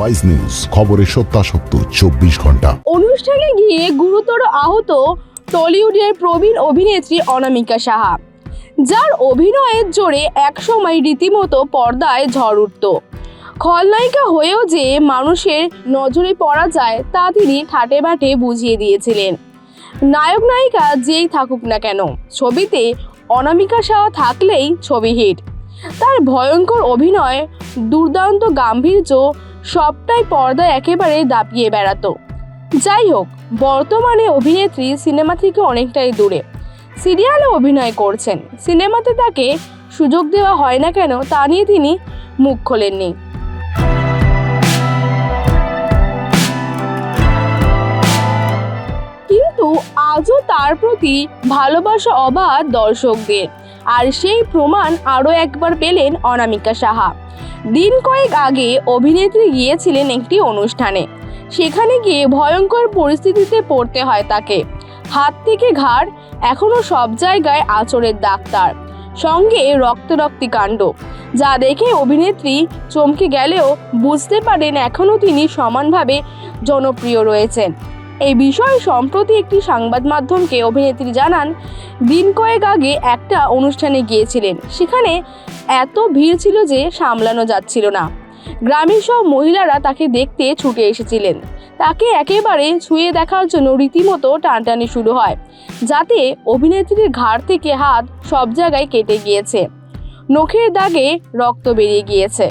Wise news, খবরের সত্যাসত্য 24 ঘন্টা। অনুষ্ঠানে গিয়ে গুরুতর আহত টলিউডের প্রবীণ অভিনেত্রী অনামিকা সাহা, যার অভিনয়ের জোরে একসময় রীতিমতো পর্দায় ঝড় উঠত। খলনায়িকা হয়েও যে মানুষের নজরে পড়া যায় তা তিনি ঠাটে বাটে বুঝিয়ে দিয়েছিলেন। নায়ক নায়িকা যেই থাকুক না কেন, ছবিতে অনামিকা সাহা থাকলেই ছবি হিট। তার ভয়ঙ্কর অভিনয়, দুর্দান্ত গাম্ভীর্য সবটাই পর্দায় একেবারে দাপিয়ে বেড়াতো। যাই হোক, বর্তমানে অভিনেত্রী সিনেমা থেকে অনেকটাই দূরে, সিরিয়ালে অভিনয় করছেন। সিনেমাতে তাকে সুযোগ দেওয়া হয় না কেন তা নিয়ে তিনি মুখ খোলেননি। কিন্তু আজও তার প্রতি ভালোবাসা অবাধ দর্শকদের, আর সেই প্রমাণ আরও একবার পেলেন অনামিকা সাহা। দিন কয়েক আগে অভিনেত্রী গিয়েছিলেন একটি অনুষ্ঠানে। সেখানে গিয়ে ভয়ঙ্কর পরিস্থিতিতে পড়তে হয় তাকে। হাত থেকে ঘাড় এখনও সব জায়গায় আঁচড়ের ডাক্তার, সঙ্গে রক্তারক্তি কাণ্ড, যা দেখে অভিনেত্রী চমকে গেলেও বুঝতে পারেন এখনও তিনি সমানভাবে জনপ্রিয় রয়েছেন। এই বিষয়ে সম্প্রতি একটি সংবাদ মাধ্যমকে অভিনেত্রী জানান, দিন কয়েক আগে একটা অনুষ্ঠানে গিয়েছিলেন। সেখানে এত ভিড় ছিল যে সামলানো যাচ্ছিল না। গ্রামের সব মহিলারা তাকে দেখতে ছুটে এসেছিলেন। তাকে একেবারে ছুঁয়ে দেখার জন্য রীতিমতো টানটানি শুরু হয়, যাতে অভিনেত্রীর ঘাড় থেকে হাত সব জায়গায় কেটে গিয়েছে, নখের দাগে রক্ত বেরিয়ে গিয়েছে।